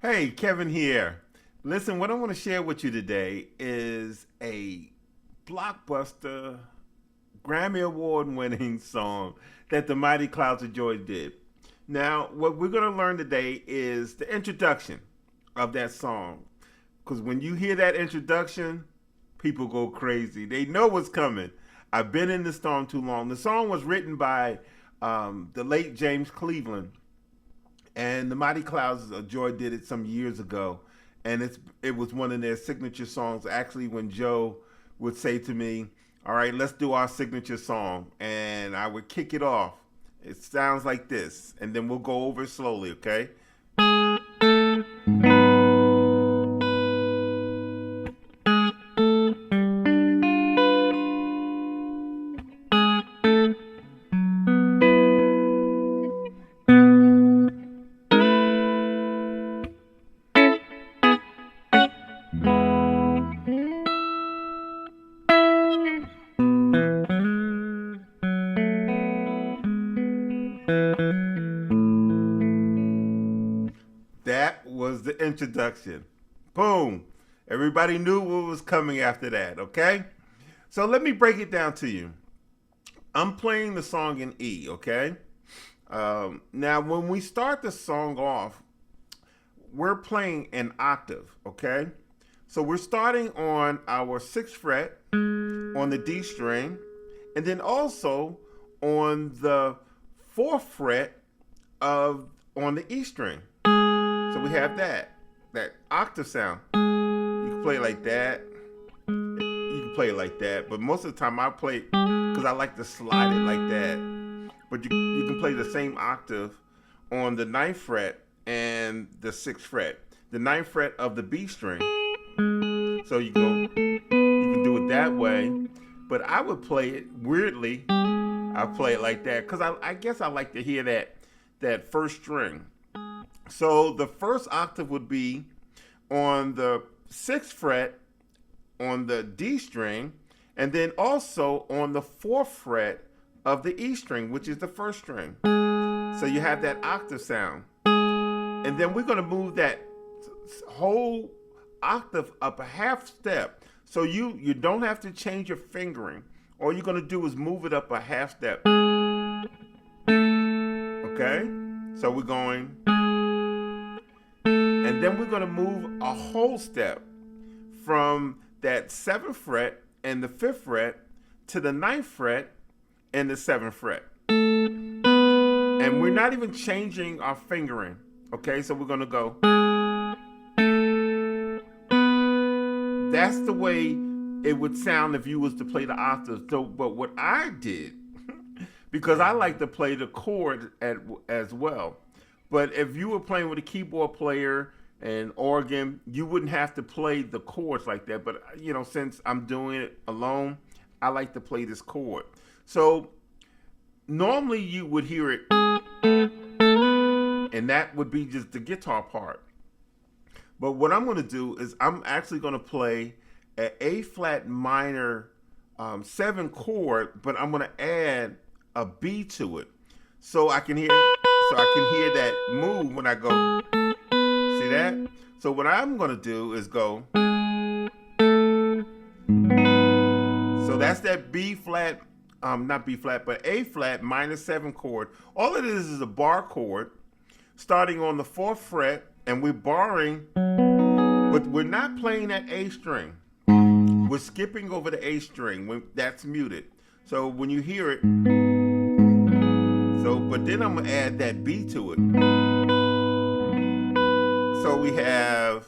Hey, Kevin here. Listen, what I want to share with you today is a blockbuster Grammy Award winning song that the Mighty Clouds of Joy did. Now, what we're going to learn today is the introduction of that song. Because when you hear that introduction, people go crazy. They know what's coming. I've been in the storm too long. The song was written by the late James Cleveland, and the Mighty Clouds of Joy did it some years ago, and it was one of their signature songs. Actually, when Joe would say to me, "All right, let's do our signature song," and I would kick it off. It sounds like this, and then we'll go over it slowly, okay? That was the introduction. Boom. Everybody knew what was coming after that, okay? So let me break it down to you. I'm playing the song in E, okay? Now, when we start the song off, we're playing an octave, okay? So we're starting on our sixth fret on the D string, and then also on the fourth fret of on the E string. So we have that octave sound. You can play it like that. You can play it like that, but most of the time I play it because I like to slide it like that. But you can play the same octave on the ninth fret and the sixth fret. The ninth fret of the B string. So you can do it that way. But I would play it weirdly. I play it like that because I guess I like to hear that first string. So the first octave would be on the sixth fret on the D string, and then also on the fourth fret of the E string, which is the first string. So you have that octave sound. And then we're going to move that whole octave up a half step. So you don't have to change your fingering. All you're going to do is move it up a half step. Okay? So we're going, and then we're going to move a whole step from that seventh fret and the fifth fret to the ninth fret and the seventh fret. And we're not even changing our fingering. Okay, so we're going to go. That's the way it would sound if you was to play the octaves. So, but what I did, because I like to play the chord as well. But if you were playing with a keyboard player and organ, you wouldn't have to play the chords like that. But since I'm doing it alone, I like to play this chord. So normally you would hear it, and that would be just the guitar part. But what I'm going to do is I'm actually going to play an A flat minor 7 chord, but I'm going to add a B to it, so I can hear that move when I go. See that? So what I'm going to do is go. So that's that B flat, not B flat, but A flat minor 7 chord. All it is a bar chord starting on the fourth fret, and we're barring, but we're not playing that A string. We're skipping over the A string when that's muted. So when you hear it, but then I'm gonna add that B to it. So we have,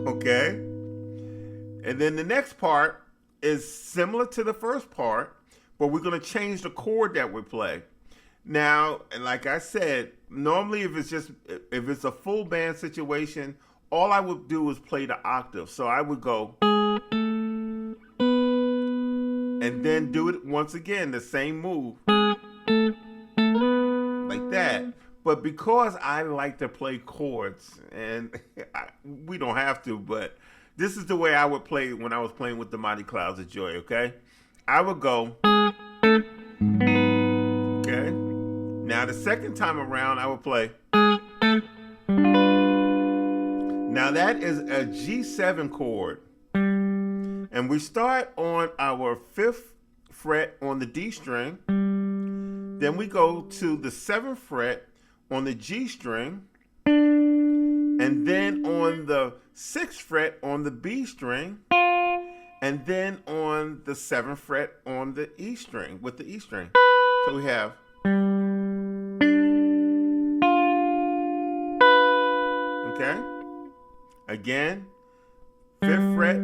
okay, and then the next part is similar to the first part, but we're gonna change the chord that we play. Now, and like I said, normally if it's a full band situation, all I would do is play the octave. So I would go and then do it once again, the same move, like that. But because I like to play chords, and we don't have to, but this is the way I would play when I was playing with the Mighty Clouds of Joy, okay? I would go, okay? Now Now the second time around, I will play. Now that is a G7 chord. And we start on our 5th fret on the D string. Then we go to the 7th fret on the G string. And then on the 6th fret on the B string. And then on the 7th fret on the E string, with the E string. So we have. Okay. Again, 5th fret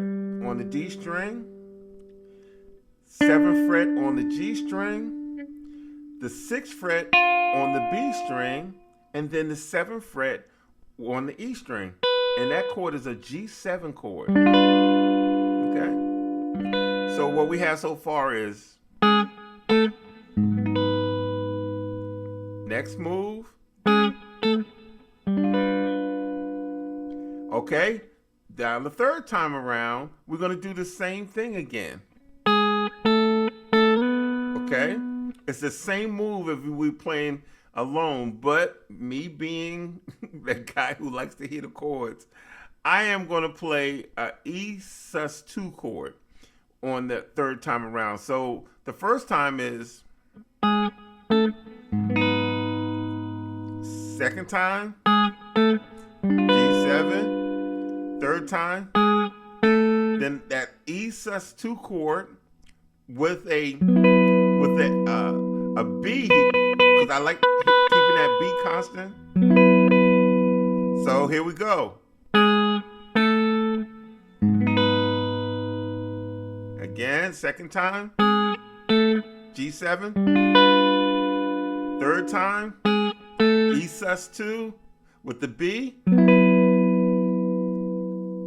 on the D string, 7th fret on the G string, the 6th fret on the B string, and then the 7th fret on the E string. And that chord is a G7 chord. Okay? So what we have so far is next move. Okay? Now the third time around, we're going to do the same thing again. Okay? It's the same move if we were playing alone, but me being that guy who likes to hear the chords, I am going to play a E sus2 chord on the third time around. So the first time is second time, G7, third time, then that E sus2 chord with a B, because I like keeping that B constant. So here we go. Again, second time, G7. Third time, E sus2 with the B.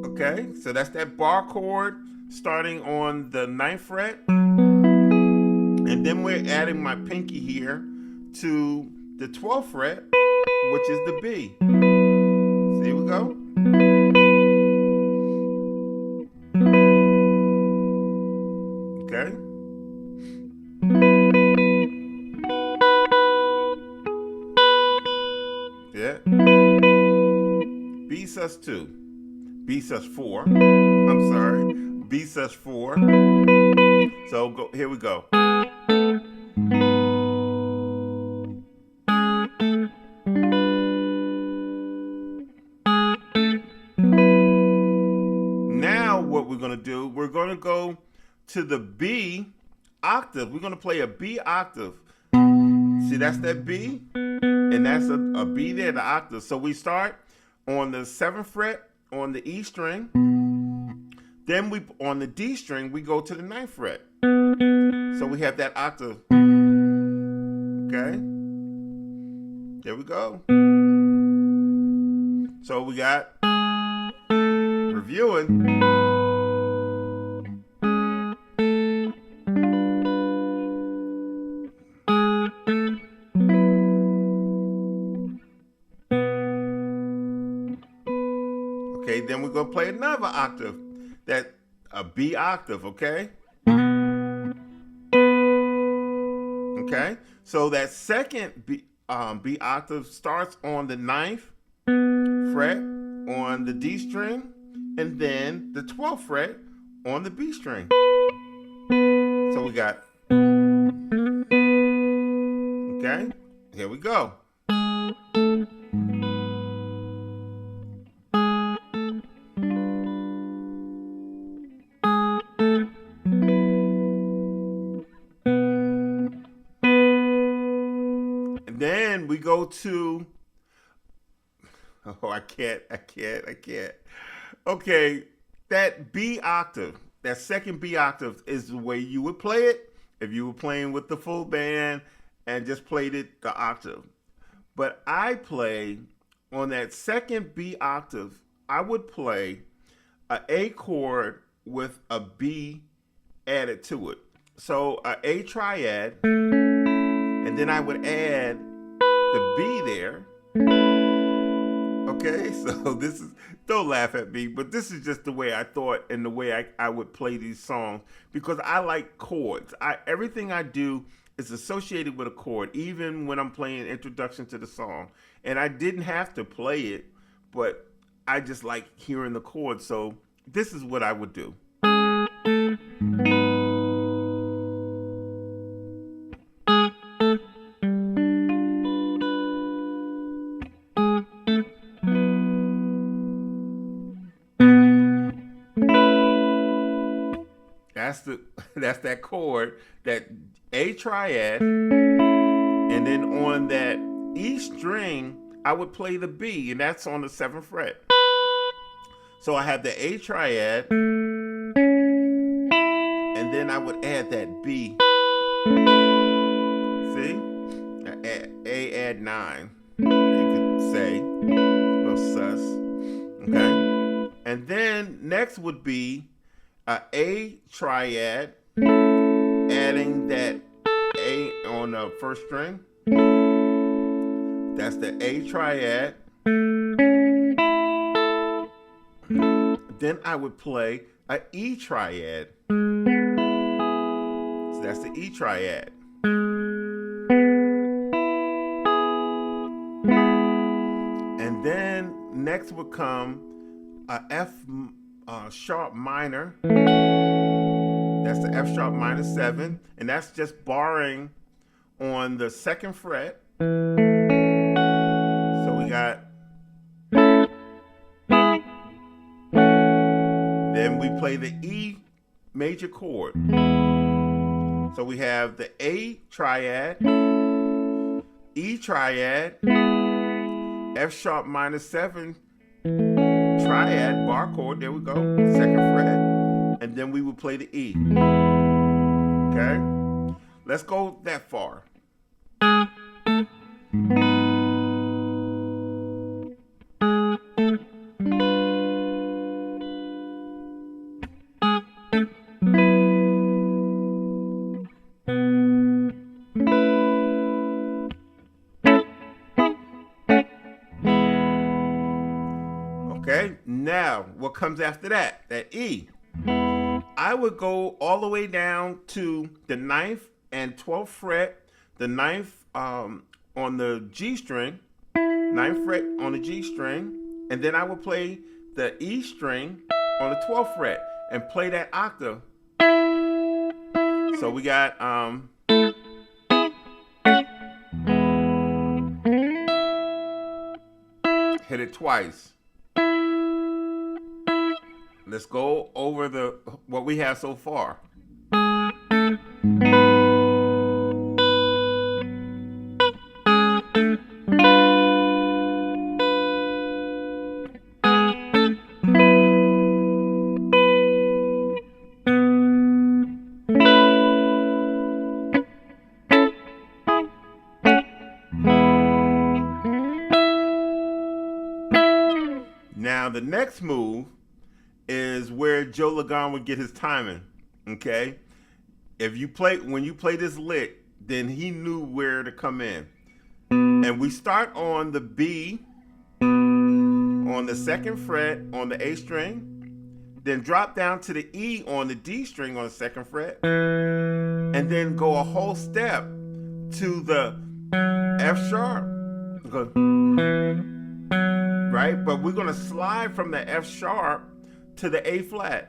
Okay, so that's that bar chord starting on the 9th fret. And then we're adding my pinky here to the 12th fret, which is the B. So here we go. Okay. Yeah. B sus2. B sus4. I'm sorry. B sus4. So go, here we go. Now what we're going to do, we're going to go to the B octave. We're going to play a B octave. See, that's that B, and that's a B there, the octave. So we start on the 7th fret on the E string. Then we on the D string, we go to the 9th fret. So we have that octave. Okay. There we go. So we got reviewing. Okay, then we're gonna play another octave, that a B octave, okay? Okay, so that second B octave starts on the 9th fret on the D string, and then the 12th fret on the B string. So we got, okay, here we go. Then we go to, oh, I can't. Okay, that B octave, that second B octave is the way you would play it if you were playing with the full band and just played it the octave. But I play on that second B octave, I would play an A chord with a B added to it. So an A triad, and then I would add the B there. Okay, so this is, don't laugh at me, but this is just the way I thought and the way I would play these songs, because I like chords. Everything I do is associated with a chord, even when I'm playing introduction to the song. And I didn't have to play it, but I just like hearing the chords. So this is what I would do. That's that chord, that A triad, and then on that E string, I would play the B, and that's on the 7th fret. So I have the A triad, and then I would add that B. See? A add 9, you could say. A little sus. Okay? And then next would be A triad, adding that A on the 1st string. That's the A triad. Then I would play an E triad. So that's the E triad. And then next would come a F sharp minor. That's the F sharp minor 7, and that's just barring on the 2nd fret. So we got, then we play the E major chord. So we have the A triad, E triad, F sharp minor 7 triad bar chord. There we go, 2nd fret. And then we would play the E. Okay? Let's go that far. Okay, now what comes after that? That E. I would go all the way down to the 9th and 12th fret, the 9th on the G string, 9th fret on the G string, and then I would play the E string on the 12th fret and play that octave. So we got hit it twice. Let's go over what we have so far. Now the next move is where Joe Lagan would get his timing. Okay, when you play this lick, then he knew where to come in. And we start on the B on the 2nd fret on the A string, then drop down to the E on the D string on the 2nd fret, and then go a whole step to the F sharp. Right? But we're going to slide from the F sharp to the A flat.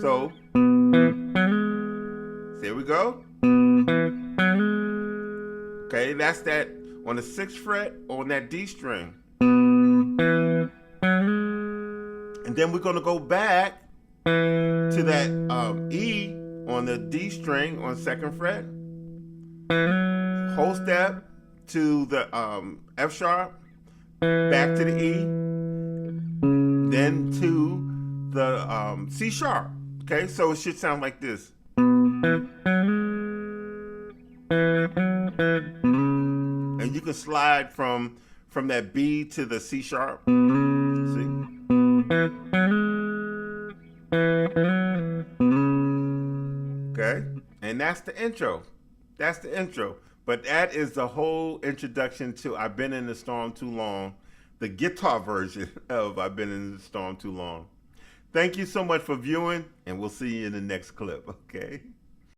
So, there we go. Okay, that's that on the 6th fret on that D string. And then we're going to go back to that E on the D string on 2nd fret. Whole step to the F sharp, back to the E, then to the C sharp. Okay, so it should sound like this. And you can slide from that B to the C sharp. See? Okay, and that's the intro. That's the intro. But that is the whole introduction to I've Been in the Storm Too Long, the guitar version of I've Been in the Storm Too Long. Thank you so much for viewing, and we'll see you in the next clip, okay?